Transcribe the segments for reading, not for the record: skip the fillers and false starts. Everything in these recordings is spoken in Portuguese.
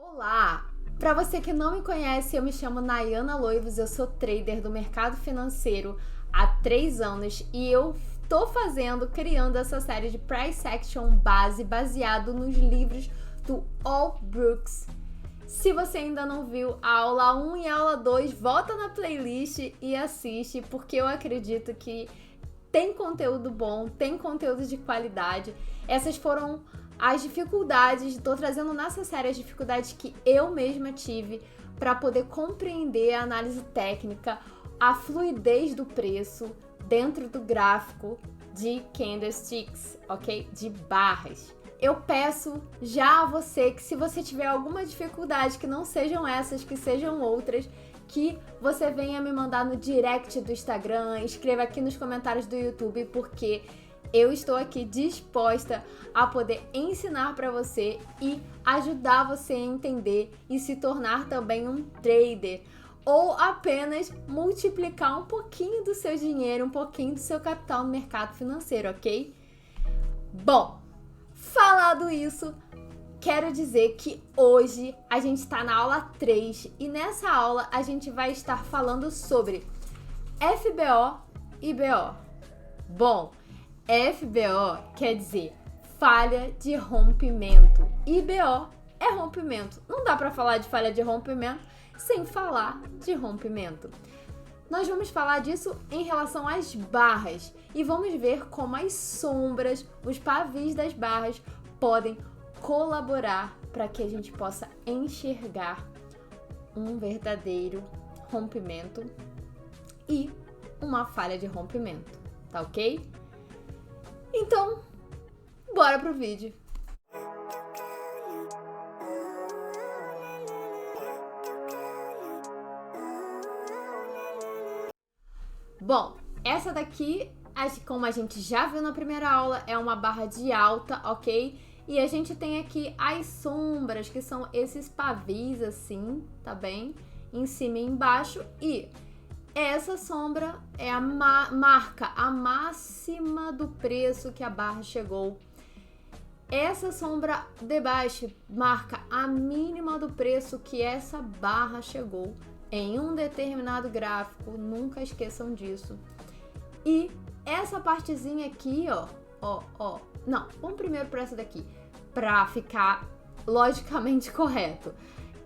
Olá! Para você que não me conhece, eu me chamo Nayana Loivos, eu sou trader do mercado financeiro há 3 anos e eu tô criando essa série de Price Action baseado nos livros do Al Brooks. Se você ainda não viu a aula 1 e a aula 2, volta na playlist e assiste, porque eu acredito que tem conteúdo bom, tem conteúdo de qualidade. Essas foram as dificuldades, estou trazendo nessa série as dificuldades que eu mesma tive para poder compreender a análise técnica, a fluidez do preço dentro do gráfico de candlesticks, ok? De barras. Eu peço já a você que, se você tiver alguma dificuldade, que não sejam essas, que sejam outras, que você venha me mandar no direct do Instagram, escreva aqui nos comentários do YouTube, porque eu estou aqui disposta a poder ensinar para você e ajudar você a entender e se tornar também um trader, ou apenas multiplicar um pouquinho do seu dinheiro, um pouquinho do seu capital no mercado financeiro, ok? Bom, falado isso, quero dizer que hoje a gente está na aula 3 e nessa aula a gente vai estar falando sobre FBO e BO. Bom, FBO quer dizer falha de rompimento e BO é rompimento. Não dá para falar de falha de rompimento sem falar de rompimento. Nós vamos falar disso em relação às barras e vamos ver como as sombras, os pavis das barras podem colaborar para que a gente possa enxergar um verdadeiro rompimento e uma falha de rompimento, tá ok? Então, bora pro vídeo. Bom, essa daqui, como a gente já viu na primeira aula, é uma barra de alta, ok? E a gente tem aqui as sombras, que são esses pavis assim, tá bem? Em cima e embaixo. E essa sombra é a marca a máxima do preço que a barra chegou. Essa sombra de baixo marca a mínima do preço que essa barra chegou em um determinado gráfico. Nunca esqueçam disso. E essa partezinha aqui, ó. Não, vamos primeiro para essa daqui, para ficar logicamente correto.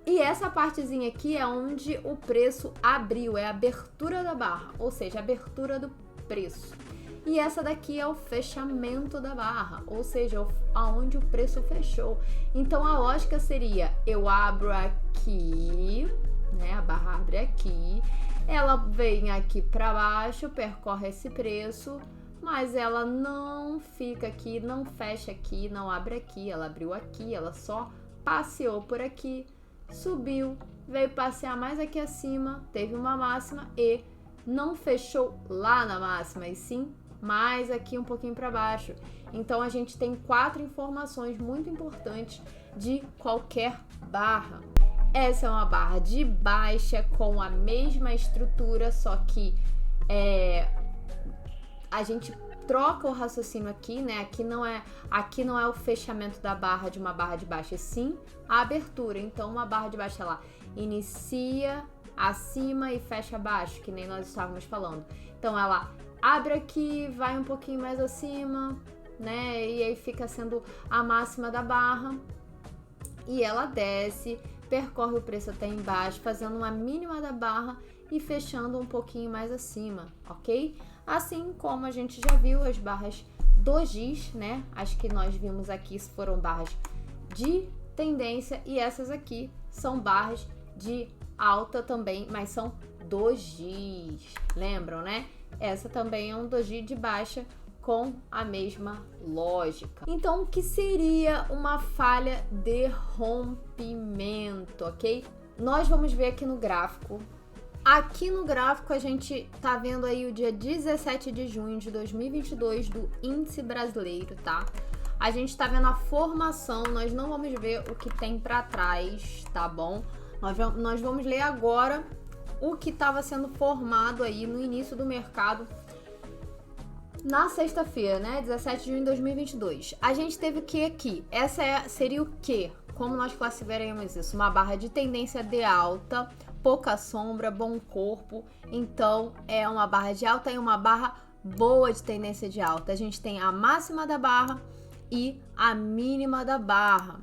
E essa partezinha aqui é onde o preço abriu, é a abertura da barra, ou seja, a abertura do preço. E essa daqui é o fechamento da barra, ou seja, aonde o preço fechou. Então a lógica seria: eu abro aqui, né? A barra abre aqui, ela vem aqui para baixo, percorre esse preço, mas ela não fica aqui, não fecha aqui, não abre aqui, ela abriu aqui, ela só passeou por aqui, subiu, veio passear mais aqui acima, teve uma máxima e não fechou lá na máxima, e sim mais aqui um pouquinho para baixo. Então a gente tem 4 informações muito importantes de qualquer barra. Essa é uma barra de baixa com a mesma estrutura, só que a gente troca o raciocínio aqui, né? Aqui não é o fechamento da barra de uma barra de baixa, e sim a abertura. Então uma barra de baixa, ela inicia acima e fecha abaixo, que nem nós estávamos falando. Então ela abre aqui, vai um pouquinho mais acima, né? E aí fica sendo a máxima da barra. E ela desce, percorre o preço até embaixo, fazendo uma mínima da barra e fechando um pouquinho mais acima, ok? Assim como a gente já viu as barras dojis, né? As que nós vimos aqui foram barras de tendência e essas aqui são barras de alta também, mas são dojis. Lembram, né? Essa também é um doji de baixa com a mesma lógica. Então, o que seria uma falha de rompimento, ok? Nós vamos ver aqui no gráfico. Aqui no gráfico a gente tá vendo aí o dia 17 de junho de 2022 do índice brasileiro, tá? A gente tá vendo a formação, nós não vamos ver o que tem para trás, tá bom? Nós vamos ler agora o que estava sendo formado aí no início do mercado na sexta-feira, né? 17 de junho de 2022. A gente teve o que aqui? Seria o quê? como nós classificaríamos isso? Uma barra de tendência de alta, pouca sombra, bom corpo. Então, é uma barra de alta e uma barra boa de tendência de alta. A gente tem a máxima da barra e a mínima da barra.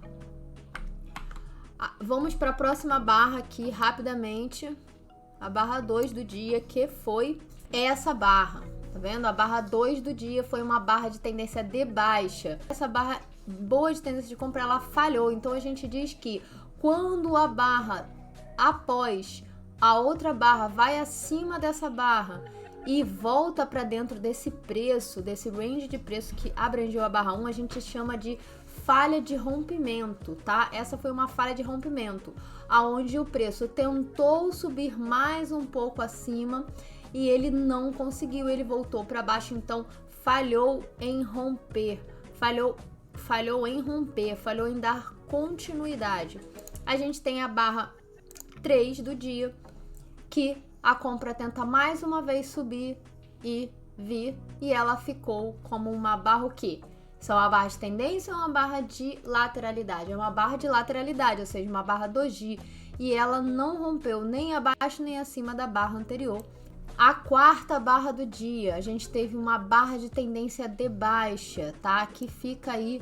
Vamos para a próxima barra aqui, rapidamente. A barra 2 do dia, que foi essa barra. Tá vendo? A barra 2 do dia foi uma barra de tendência de baixa. Essa barra boa de tendência de compra, ela falhou. Então, a gente diz que quando a barra após a outra barra vai acima dessa barra e volta para dentro desse preço, desse range de preço que abrangeu a barra 1, a gente chama de falha de rompimento, tá? Essa foi uma falha de rompimento, aonde o preço tentou subir mais um pouco acima e ele não conseguiu, ele voltou para baixo, então falhou em romper, falhou em dar continuidade. A gente tem a barra 3 do dia, que a compra tenta mais uma vez subir e vir, e ela ficou como uma barra o quê? São uma barra de tendência ou uma barra de lateralidade? É uma barra de lateralidade, ou seja, uma barra doji, e ela não rompeu nem abaixo nem acima da barra anterior. A quarta barra do dia, a gente teve uma barra de tendência de baixa, tá? Que fica aí,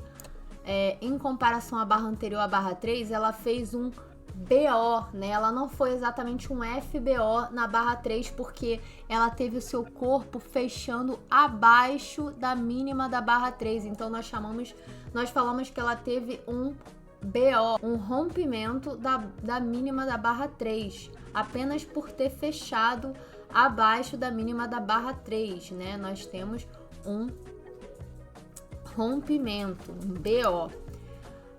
em comparação à barra anterior, a barra 3, ela fez um BO, né? Ela não foi exatamente um FBO na barra 3, porque ela teve o seu corpo fechando abaixo da mínima da barra 3. Então nós falamos que ela teve um BO, um rompimento da mínima da barra 3, apenas por ter fechado abaixo da mínima da barra 3, né? Nós temos um rompimento, um BO.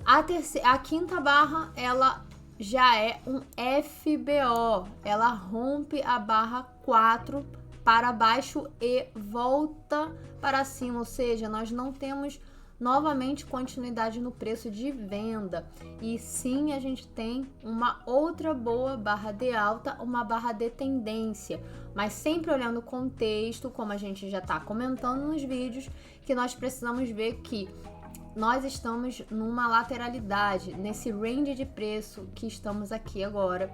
A quinta barra, ela já é um FBO, ela rompe a barra 4 para baixo e volta para cima, ou seja, nós não temos novamente continuidade no preço de venda, e sim a gente tem uma outra boa barra de alta, uma barra de tendência, mas sempre olhando o contexto, como a gente já está comentando nos vídeos, que nós precisamos ver que nós estamos numa lateralidade, nesse range de preço que estamos aqui agora.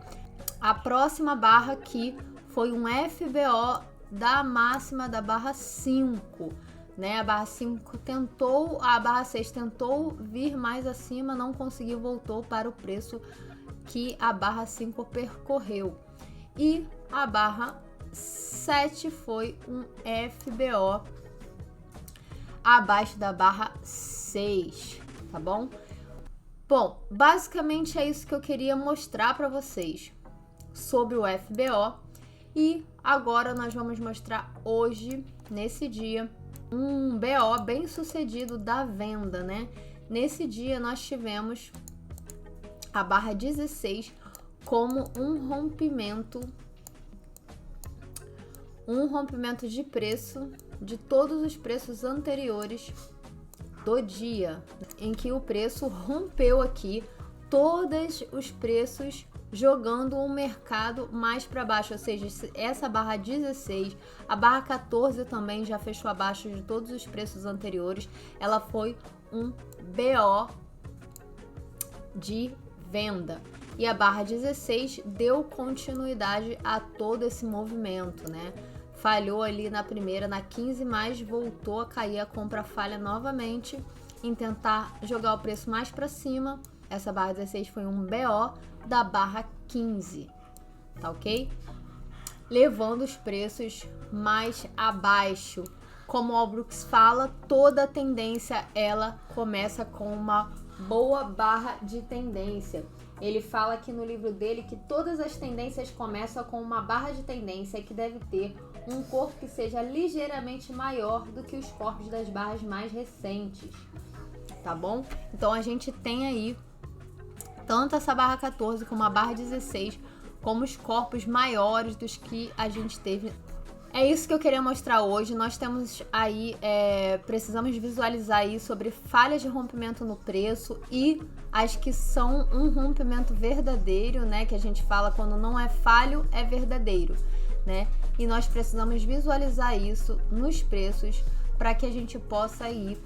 A próxima barra aqui foi um FBO da máxima da barra 5, né? A barra 5 tentou, a barra 6 tentou vir mais acima, não conseguiu, voltou para o preço que a barra 5 percorreu. E a barra 7 foi um FBO abaixo da barra 6, tá bom? Bom, basicamente é isso que eu queria mostrar para vocês sobre o FBO, e agora nós vamos mostrar hoje, nesse dia, um BO bem sucedido da venda, né? Nesse dia nós tivemos a barra 16 como um rompimento de preço de todos os preços anteriores do dia, em que o preço rompeu aqui todos os preços, jogando o mercado mais para baixo, ou seja, essa barra 16, a barra 14 também já fechou abaixo de todos os preços anteriores, ela foi um BO de venda. E a barra 16 deu continuidade a todo esse movimento, né? Falhou ali na primeira, na 15, mas voltou a cair, a compra falha novamente em tentar jogar o preço mais para cima. Essa barra 16 foi um BO da barra 15, tá ok? Levando os preços mais abaixo. Como o Albrooks fala, toda tendência ela começa com uma boa barra de tendência. Ele fala aqui no livro dele que todas as tendências começam com uma barra de tendência que deve ter um corpo que seja ligeiramente maior do que os corpos das barras mais recentes, tá bom? Então a gente tem aí tanto essa barra 14 como a barra 16 como os corpos maiores dos que a gente teve. É isso que eu queria mostrar hoje. Nós temos aí, precisamos visualizar aí sobre falhas de rompimento no preço e as que são um rompimento verdadeiro, né? Que a gente fala quando não é falho, é verdadeiro, né? E nós precisamos visualizar isso nos preços para que a gente possa aí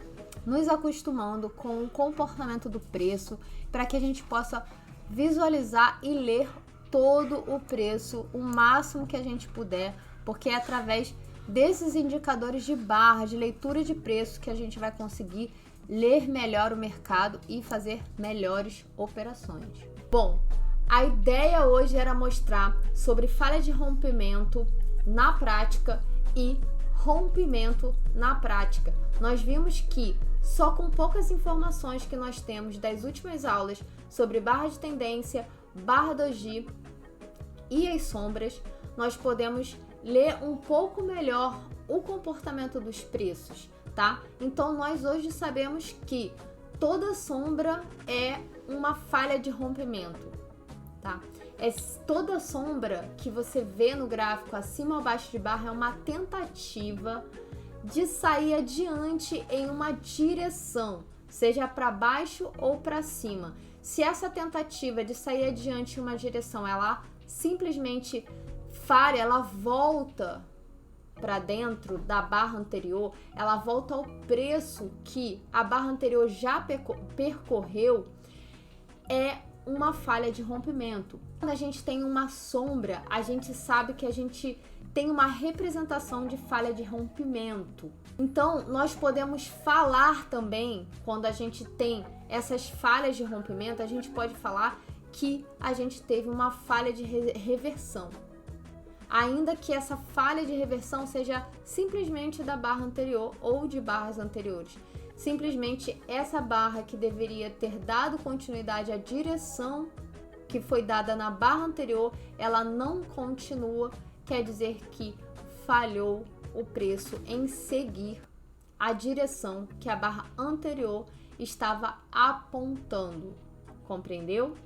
nos acostumando com o comportamento do preço para que a gente possa visualizar e ler todo o preço, o máximo que a gente puder, porque é através desses indicadores de barra, de leitura de preço, que a gente vai conseguir ler melhor o mercado e fazer melhores operações. Bom, a ideia hoje era mostrar sobre falha de rompimento na prática e rompimento na prática. Nós vimos que só com poucas informações que nós temos das últimas aulas sobre barra de tendência, barra doji e as sombras, nós podemos ler um pouco melhor o comportamento dos preços, tá? Então nós hoje sabemos que toda sombra é uma falha de rompimento, tá? Toda sombra que você vê no gráfico acima ou abaixo de barra é uma tentativa de sair adiante em uma direção, seja para baixo ou para cima. Se essa tentativa de sair adiante em uma direção, ela simplesmente falha, ela volta para dentro da barra anterior, ela volta ao preço que a barra anterior já percorreu, é uma falha de rompimento. Quando a gente tem uma sombra, a gente sabe que a gente tem uma representação de falha de rompimento. Então, nós podemos falar também, quando a gente tem essas falhas de rompimento, a gente pode falar que a gente teve uma falha de reversão. Ainda que essa falha de reversão seja simplesmente da barra anterior ou de barras anteriores. Simplesmente essa barra que deveria ter dado continuidade à direção que foi dada na barra anterior, ela não continua, quer dizer que falhou o preço em seguir a direção que a barra anterior estava apontando. Compreendeu?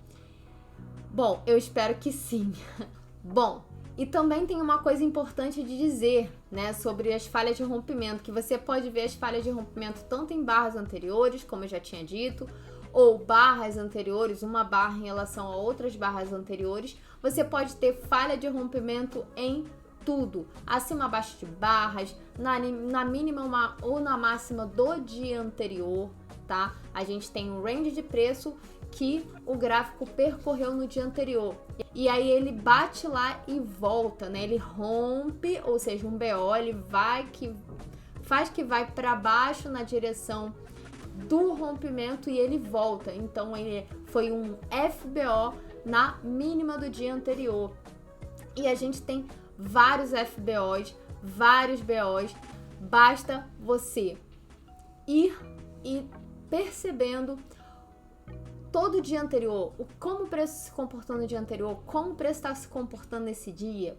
Bom, eu espero que sim. Bom, e também tem uma coisa importante de dizer, né, sobre as falhas de rompimento, que você pode ver as falhas de rompimento tanto em barras anteriores, como eu já tinha dito, ou barras anteriores, uma barra em relação a outras barras anteriores. Você pode ter falha de rompimento em tudo, acima, abaixo de barras, na mínima ou na máxima do dia anterior, tá? A gente tem um range de preço que o gráfico percorreu no dia anterior. E aí ele bate lá e volta, né? Ele rompe, ou seja, um BO, ele faz que vai para baixo na direção do rompimento e ele volta. Então ele foi um FBO na mínima do dia anterior. E a gente tem vários FBOs, vários BOs. Basta você ir e percebendo todo o dia anterior, como o preço se comportou no dia anterior, como o preço está se comportando nesse dia.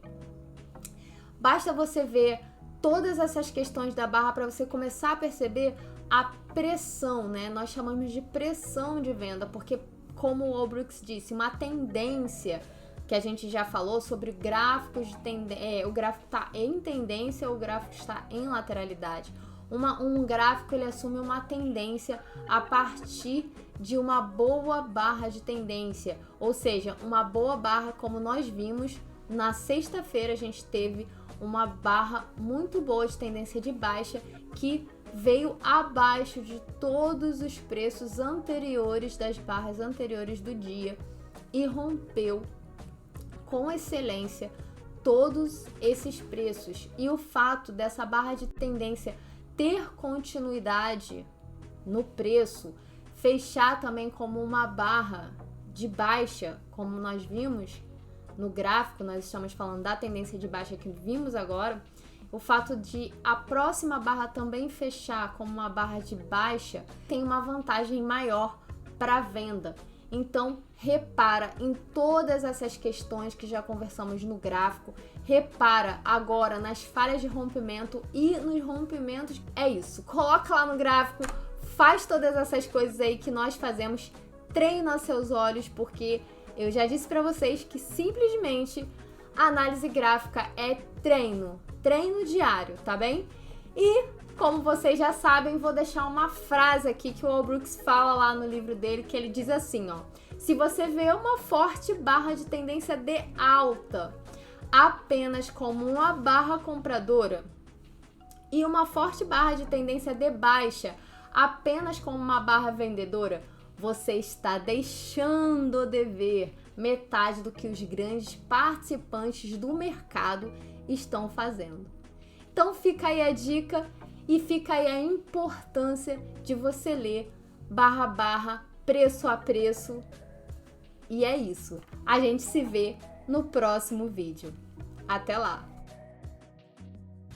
Basta você ver todas essas questões da barra para você começar a perceber a pressão, né? Nós chamamos de pressão de venda, porque como o Olbrooks disse, uma tendência que a gente já falou sobre gráficos de tendência, o gráfico está em tendência ou o gráfico está em lateralidade. Um gráfico ele assume uma tendência a partir de uma boa barra de tendência, ou seja, uma boa barra, como nós vimos na sexta-feira, a gente teve uma barra muito boa de tendência de baixa que veio abaixo de todos os preços anteriores das barras anteriores do dia e rompeu com excelência todos esses preços. E o fato dessa barra de tendência ter continuidade no preço, fechar também como uma barra de baixa, como nós vimos no gráfico, nós estamos falando da tendência de baixa que vimos agora, o fato de a próxima barra também fechar como uma barra de baixa tem uma vantagem maior para a venda. Então, repara em todas essas questões que já conversamos no gráfico, repara agora nas falhas de rompimento e nos rompimentos. É isso, coloca lá no gráfico, faz todas essas coisas aí que nós fazemos, treina seus olhos, porque eu já disse para vocês que simplesmente a análise gráfica é treino diário, tá bem? E como vocês já sabem, vou deixar uma frase aqui que o Olbrooks fala lá no livro dele, que ele diz assim, ó: se você vê uma forte barra de tendência de alta apenas como uma barra compradora e uma forte barra de tendência de baixa apenas como uma barra vendedora, você está deixando de ver metade do que os grandes participantes do mercado estão fazendo. Então fica aí a dica e fica aí a importância de você ler barra a barra, preço a preço. E é isso. A gente se vê no próximo vídeo. Até lá!